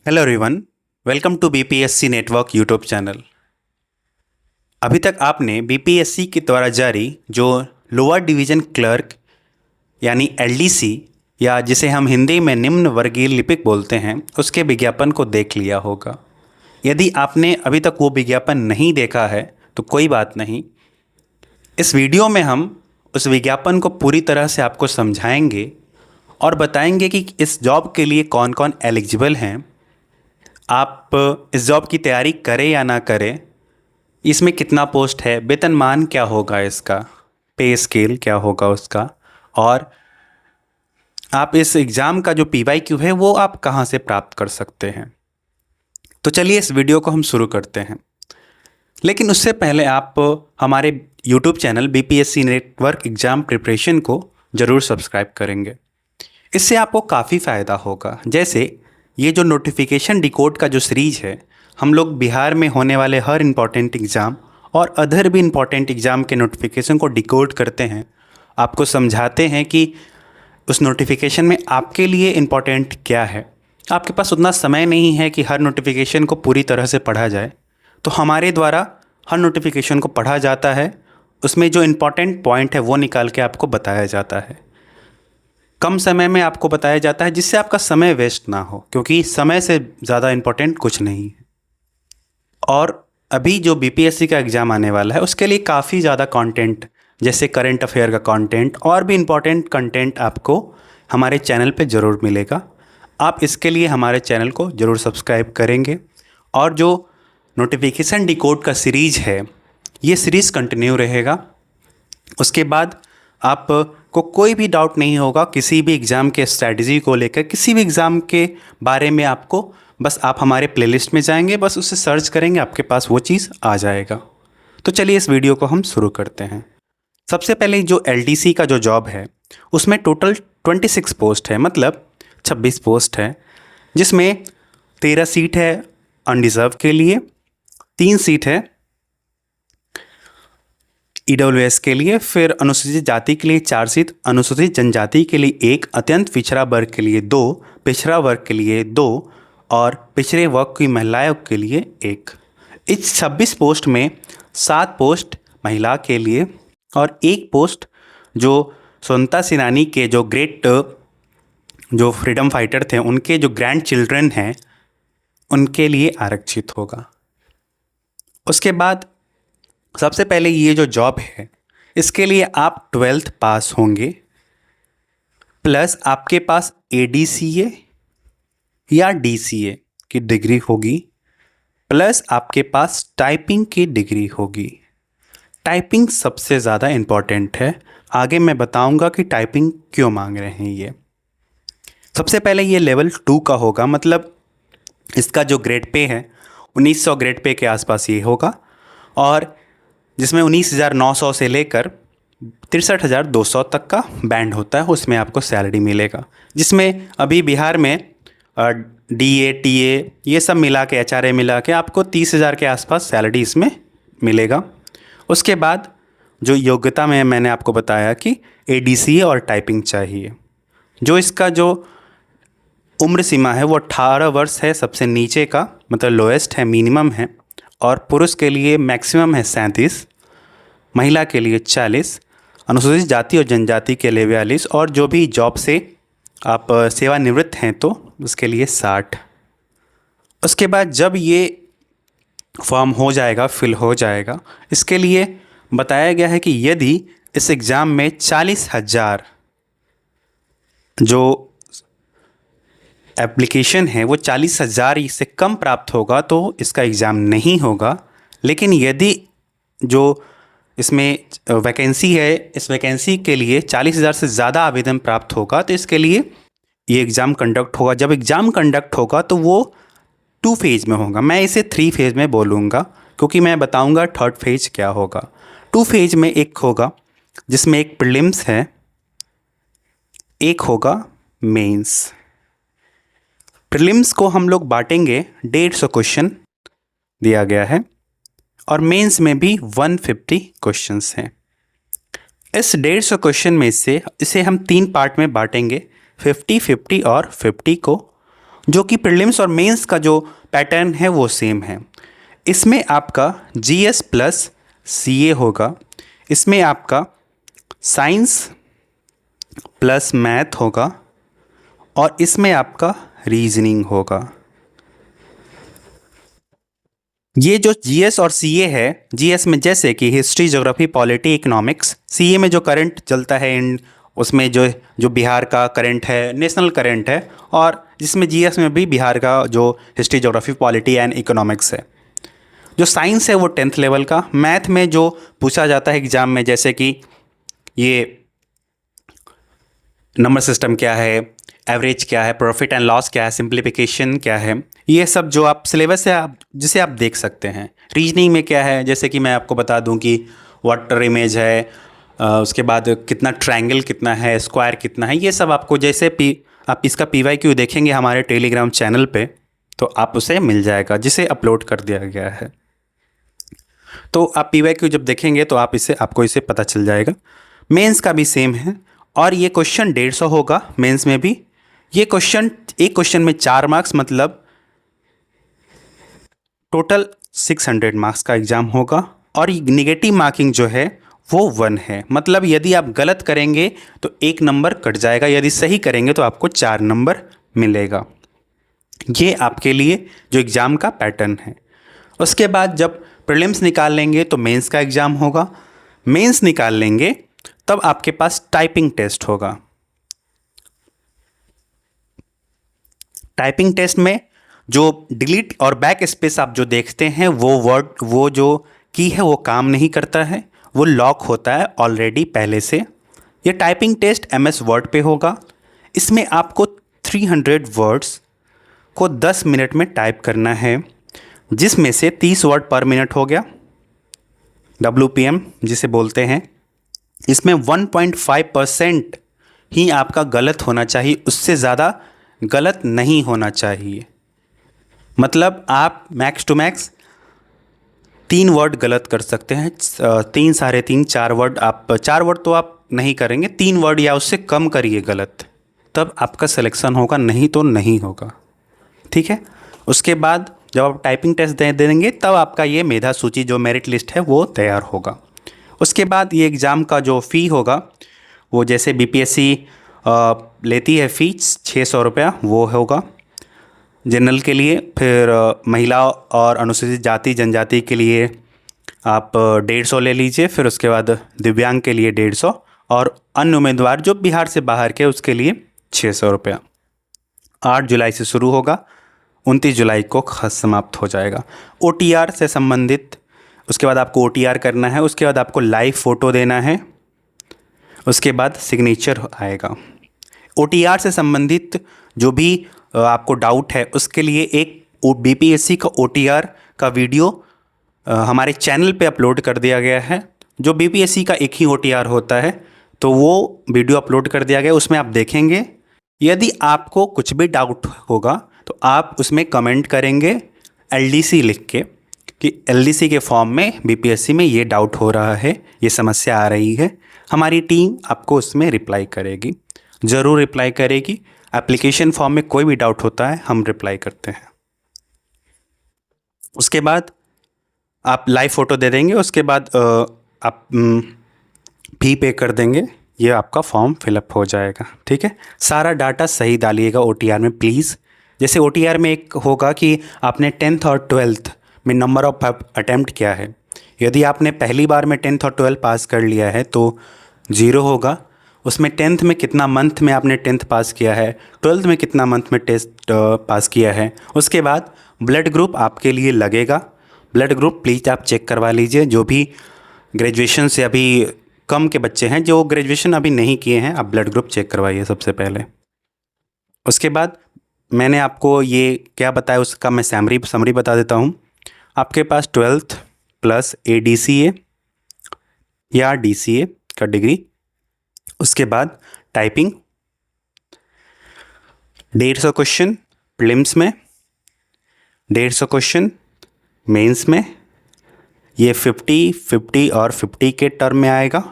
Hello everyone, welcome to BPSC network YouTube channel. अभी तक आपने बीपीएससी के द्वारा जारी जो लोअर डिवीज़न क्लर्क यानी एलडीसी या जिसे हम हिंदी में निम्न वर्गीय लिपिक बोलते हैं उसके विज्ञापन को देख लिया होगा। यदि आपने अभी तक वो विज्ञापन नहीं देखा है तो कोई बात नहीं, इस वीडियो में हम उस विज्ञापन को पूरी तरह से आपको समझाएंगे और बताएंगे कि इस जॉब के लिए कौन कौन एलिजिबल हैं, आप इस जॉब की तैयारी करें या ना करें, इसमें कितना पोस्ट है, वेतनमान क्या होगा इसका, पे स्केल क्या होगा उसका, और आप इस एग्ज़ाम का जो पीवाईक्यू है वो आप कहाँ से प्राप्त कर सकते हैं। तो चलिए इस वीडियो को हम शुरू करते हैं। लेकिन उससे पहले आप हमारे YouTube channel BPSC network exam preparation को ज़रूर सब्सक्राइब करेंगे। इससे आपको काफ़ी फ़ायदा होगा। जैसे ये जो नोटिफिकेशन डिकोड का जो सीरीज़ है, हम लोग बिहार में होने वाले हर इम्पॉर्टेंट एग्ज़ाम और अदर भी इम्पॉर्टेंट एग्ज़ाम के नोटिफिकेशन को डिकोड करते हैं, आपको समझाते हैं कि उस नोटिफिकेशन में आपके लिए इम्पॉर्टेंट क्या है। आपके पास उतना समय नहीं है कि हर नोटिफिकेशन को पूरी तरह से पढ़ा जाए, तो हमारे द्वारा हर नोटिफिकेशन को पढ़ा जाता है, उसमें जो इम्पॉर्टेंट पॉइंट है वो निकाल के आपको बताया जाता है, कम समय में आपको बताया जाता है, जिससे आपका समय वेस्ट ना हो, क्योंकि समय से ज़्यादा इम्पोर्टेंट कुछ नहीं है। और अभी जो बीपीएससी का एग्ज़ाम आने वाला है उसके लिए काफ़ी ज़्यादा कंटेंट, जैसे करंट अफेयर का कंटेंट और भी इम्पोर्टेंट कंटेंट आपको हमारे चैनल पे ज़रूर मिलेगा। आप इसके लिए हमारे चैनल को ज़रूर सब्सक्राइब करेंगे। और जो नोटिफिकेशन डिकोड का सीरीज़ है, ये सीरीज़ कंटिन्यू रहेगा। उसके बाद आपको कोई भी डाउट नहीं होगा किसी भी एग्ज़ाम के स्ट्रैटेजी को लेकर, किसी भी एग्ज़ाम के बारे में। आपको बस आप हमारे प्लेलिस्ट में जाएंगे, बस उसे सर्च करेंगे, आपके पास वो चीज़ आ जाएगा। तो चलिए इस वीडियो को हम शुरू करते हैं। सबसे पहले जो एलडीसी का जो जॉब है उसमें टोटल 26 पोस्ट है, मतलब 26 पोस्ट है, जिसमें 13 सीट है अनडिज़र्व के लिए, 3 सीट है ईडब्ल्यूएस के लिए, फिर अनुसूचित जाति के लिए 4 सीट, अनुसूचित जनजाति के लिए 1, अत्यंत पिछड़ा वर्ग के लिए 2, पिछड़ा वर्ग के लिए 2 और पिछड़े वर्ग की महिलाओं के लिए 1। इस 26 पोस्ट में 7 पोस्ट महिला के लिए और 1 पोस्ट जो स्वतंत्रता सेनानी के जो ग्रेट जो फ्रीडम फाइटर थे उनके जो ग्रैंड चिल्ड्रन हैं उनके लिए आरक्षित होगा। उसके बाद सबसे पहले ये जो जॉब है इसके लिए आप 12th पास होंगे, प्लस आपके पास एडीसीए या डीसीए की डिग्री होगी, प्लस आपके पास टाइपिंग की डिग्री होगी। टाइपिंग सबसे ज़्यादा इम्पॉर्टेंट है, आगे मैं बताऊंगा कि टाइपिंग क्यों मांग रहे हैं ये। सबसे पहले ये लेवल 2 का होगा, मतलब इसका जो ग्रेड पे है 1900 ग्रेड पे के आसपास ये होगा, और जिसमें 19,900 से लेकर 63,200 तक का बैंड होता है, उसमें आपको सैलरी मिलेगा। जिसमें अभी बिहार में डीए टीए ये सब मिला के, एचआरए मिला के आपको 30,000 के आसपास सैलरी इसमें मिलेगा। उसके बाद जो योग्यता में मैंने आपको बताया कि एडीसीए और टाइपिंग चाहिए। जो इसका जो उम्र सीमा है वो 18 वर्ष है, सबसे नीचे का मतलब लोएस्ट है, मिनिमम है, और पुरुष के लिए मैक्सिमम है 37, महिला के लिए 40, अनुसूचित जाति और जनजाति के लिए 42, और जो भी जॉब से आप सेवानिवृत्त हैं तो उसके लिए 60। उसके बाद जब ये फॉर्म हो जाएगा, फिल हो जाएगा, इसके लिए बताया गया है कि यदि इस एग्ज़ाम में 40,000 जो एप्लीकेशन है वो 40,000 से कम प्राप्त होगा तो इसका एग्ज़ाम नहीं होगा। लेकिन यदि जो इसमें वैकेंसी है, इस वैकेंसी के लिए 40,000 से ज़्यादा आवेदन प्राप्त होगा तो इसके लिए ये एग्ज़ाम कंडक्ट होगा। जब एग्ज़ाम कंडक्ट होगा तो वो 2 फेज़ में होगा, मैं इसे 3 फेज़ में बोलूँगा क्योंकि मैं बताऊँगा 3rd फेज़ क्या होगा। 2 फेज़ में एक होगा जिसमें एक प्रीलिम्स है, एक होगा मेंस। प्रीलिम्स को हम लोग बांटेंगे, 150 क्वेश्चन दिया गया है, और मेंस में भी 150 क्वेश्चंस हैं। इस 150 क्वेश्चन में से इसे हम 3 पार्ट में बांटेंगे, 50, 50 और 50 को। जो कि प्रीलिम्स और मेंस का जो पैटर्न है वो सेम है। इसमें आपका जीएस प्लस सीए होगा, इसमें आपका साइंस प्लस मैथ होगा और इसमें आपका रीजनिंग होगा। ये जो जीएस और सीए है, जीएस में जैसे कि history, geography, polity, economics, CA में जो करंट चलता है उसमें जो जो बिहार का करंट है, नेशनल करंट है, और जिसमें जीएस में भी बिहार का जो history, geography, polity and economics है। जो साइंस है वो 10th लेवल का। मैथ में जो पूछा जाता है एग्जाम में, जैसे कि ये नंबर सिस्टम क्या है, एवरेज क्या है, प्रॉफिट एंड लॉस क्या है, सिंप्लीफिकेशन क्या है, ये सब जो आप सिलेबस है आप जिसे आप देख सकते हैं। रीजनिंग में क्या है, जैसे कि मैं आपको बता दूं कि वाटर इमेज है, उसके बाद कितना ट्रायंगल कितना है, स्क्वायर कितना है, ये सब आपको जैसे आप इसका PYQ देखेंगे हमारे टेलीग्राम चैनल पे तो आप उसे मिल जाएगा, जिसे अपलोड कर दिया गया है। तो आप PYQ जब देखेंगे तो आपको इसे पता चल जाएगा। मेंस का भी सेम है और ये क्वेश्चन 150 होगा मेंस में भी। ये क्वेश्चन, एक क्वेश्चन में 4 मार्क्स, मतलब टोटल 600 मार्क्स का एग्जाम होगा। और निगेटिव मार्किंग जो है वो 1 है, मतलब यदि आप गलत करेंगे तो 1 नंबर कट जाएगा, यदि सही करेंगे तो आपको 4 नंबर मिलेगा। ये आपके लिए जो एग्ज़ाम का पैटर्न है। उसके बाद जब प्रीलिम्स निकाल लेंगे तो मेंस का एग्ज़ाम होगा। मेंस निकाल लेंगे तब आपके पास टाइपिंग टेस्ट होगा। टाइपिंग टेस्ट में जो डिलीट और बैक स्पेस आप जो देखते हैं वो जो की है वो काम नहीं करता है, वो लॉक होता है ऑलरेडी पहले से। ये टाइपिंग टेस्ट MS वर्ड पे होगा। इसमें आपको 300 वर्ड्स को 10 मिनट में टाइप करना है, जिसमें से 30 वर्ड पर मिनट हो गया, WPM जिसे बोलते हैं। इसमें 1.5% ही आपका गलत होना चाहिए, उससे ज़्यादा गलत नहीं होना चाहिए। मतलब आप मैक्स टू मैक्स 3 वर्ड गलत कर सकते हैं, 3, 3.5, 4 वर्ड। आप 4 वर्ड तो आप नहीं करेंगे, 3 वर्ड या उससे कम करिए गलत, तब आपका सिलेक्शन होगा, नहीं तो नहीं होगा। ठीक है। उसके बाद जब आप टाइपिंग टेस्ट दे देंगे तब आपका ये मेधा सूची जो मेरिट लिस्ट है वो तैयार होगा। उसके बाद ये एग्ज़ाम का जो फ़ी होगा वो जैसे BPSC लेती है फ़ी 600 रुपया, वो होगा जनरल के लिए। फिर महिला और अनुसूचित जाति जनजाति के लिए आप 150 ले लीजिए। फिर उसके बाद दिव्यांग के लिए 150 और अन्य उम्मीदवार जो बिहार से बाहर के उसके लिए 600 रुपया। 8 जुलाई से शुरू होगा, 29 जुलाई को समाप्त हो जाएगा। OTR से संबंधित, उसके बाद आपको OTR करना है, उसके बाद आपको लाइव फ़ोटो देना है, उसके बाद सिग्नेचर आएगा। OTR से संबंधित जो भी आपको डाउट है उसके लिए एक BPSC का OTR का वीडियो हमारे चैनल पे अपलोड कर दिया गया है। जो BPSC का एक ही OTR होता है तो वो वीडियो अपलोड कर दिया गया, उसमें आप देखेंगे। यदि आपको कुछ भी डाउट होगा तो आप उसमें कमेंट करेंगे LDC लिख के कि LDC के फॉर्म में BPSC में ये डाउट हो रहा है, ये समस्या आ रही है। हमारी टीम आपको उसमें रिप्लाई करेगी, ज़रूर रिप्लाई करेगी। एप्लीकेशन फॉर्म में कोई भी डाउट होता है हम रिप्लाई करते हैं। उसके बाद आप लाइव फ़ोटो दे देंगे, उसके बाद आप फ़ी पे कर देंगे, ये आपका फॉर्म फिलअप हो जाएगा। ठीक है। सारा डाटा सही डालिएगा OTR में प्लीज़। जैसे OTR में एक होगा कि आपने 10th और 12th में नंबर ऑफ अटैम्प्ट क्या है। यदि आपने पहली बार में 10th और 12th पास कर लिया है तो 0 होगा। उसमें 10th में कितना मंथ में आपने 10th पास किया है, 12th में कितना मंथ में टेस्ट पास किया है। उसके बाद ब्लड ग्रुप आपके लिए लगेगा। ब्लड ग्रुप प्लीज़ आप चेक करवा लीजिए। जो भी ग्रेजुएशन से अभी कम के बच्चे हैं, जो ग्रेजुएशन अभी नहीं किए हैं, आप ब्लड ग्रुप चेक करवाइए सबसे पहले। उसके बाद मैंने आपको ये क्या बताया उसका मैं समरी बता देता हूँ। आपके पास 12th प्लस ADCA या DCA का डिग्री, उसके बाद टाइपिंग 150 क्वेश्चन प्रीलिम्स में, 150 क्वेश्चन मेंस में। ये 50, 50 और 50 के टर्म में आएगा।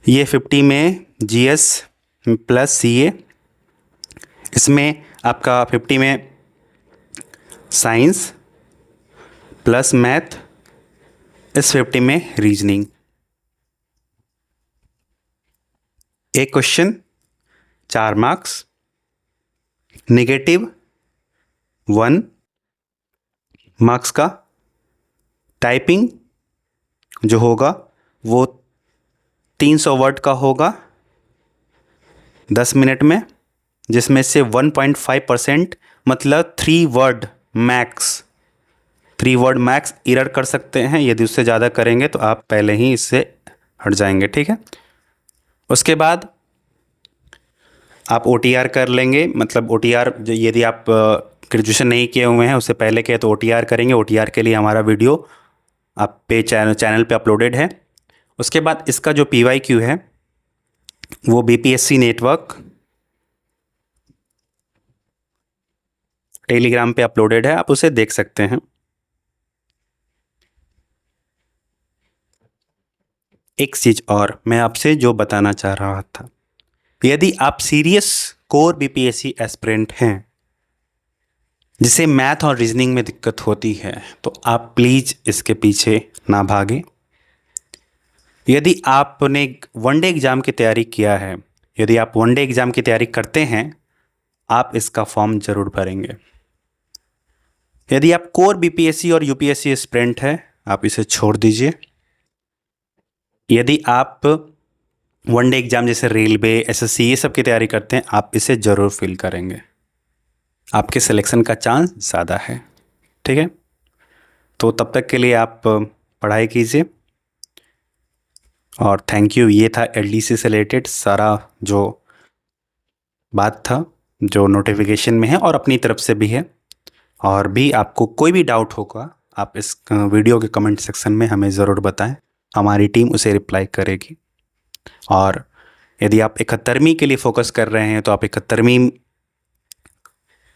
ये 50 में GS प्लस CA, इसमें आपका 50 में साइंस प्लस मैथ, इस 50 में रीजनिंग। एक क्वेश्चन 4 मार्क्स, नेगेटिव 1 मार्क्स का। टाइपिंग जो होगा वो 300 वर्ड का होगा 10 मिनट में, जिसमें से 1.5% मतलब 3 word max, 3 word max error कर सकते हैं। यदि उससे ज़्यादा करेंगे तो आप पहले ही इससे हट जाएंगे, ठीक है। उसके बाद आप OTR कर लेंगे, मतलब OTR यदि आप ग्रेजुएशन नहीं किए हुए हैं, उससे पहले के तो OTR करेंगे। OTR के लिए हमारा वीडियो आप पे चैनल पे अपलोडेड है। उसके बाद इसका जो PYQ है वो BPSC नेटवर्क टेलीग्राम पे अपलोडेड है, आप उसे देख सकते हैं। एक चीज़ और मैं आपसे जो बताना चाह रहा था, यदि आप सीरियस कोर BPSC एस्पिरेंट हैं जिसे मैथ और रीजनिंग में दिक्कत होती है, तो आप प्लीज़ इसके पीछे ना भागें। यदि आपने वनडे एग्ज़ाम की तैयारी किया है, यदि आप वनडे एग्ज़ाम की तैयारी करते हैं, आप इसका फॉर्म ज़रूर भरेंगे। यदि आप कोर BPSC और UPSC एस्पिरेंट है, आप इसे छोड़ दीजिए। यदि आप वनडे एग्ज़ाम जैसे रेलवे, SSC ये सब की तैयारी करते हैं, आप इसे ज़रूर फिल करेंगे, आपके सिलेक्शन का चांस ज़्यादा है, ठीक है। तो तब तक के लिए आप पढ़ाई कीजिए, और थैंक यू। ये था LDC से रिलेटेड सारा जो बात था, जो नोटिफिकेशन में है और अपनी तरफ से भी है। और भी आपको कोई भी डाउट होगा, आप इस वीडियो के कमेंट सेक्शन में हमें ज़रूर बताएं, हमारी टीम उसे रिप्लाई करेगी। और यदि आप 71वीं के लिए फोकस कर रहे हैं, तो आप 71वीं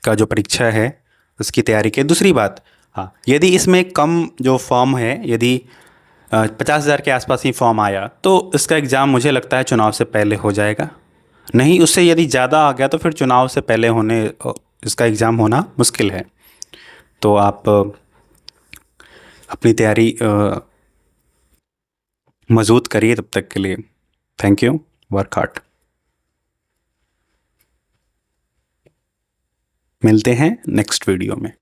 का जो परीक्षा है उसकी तैयारी की। दूसरी बात, हाँ, यदि इसमें कम जो फॉर्म है, यदि 50,000 के आसपास ही फॉर्म आया, तो इसका एग्ज़ाम मुझे लगता है चुनाव से पहले हो जाएगा। नहीं, उससे यदि ज़्यादा आ गया तो फिर चुनाव से पहले इसका एग्ज़ाम होना मुश्किल है। तो आप अपनी तैयारी मजबूत करिए। तब तक के लिए थैंक यू, वर्क हार्ड। मिलते हैं नेक्स्ट वीडियो में।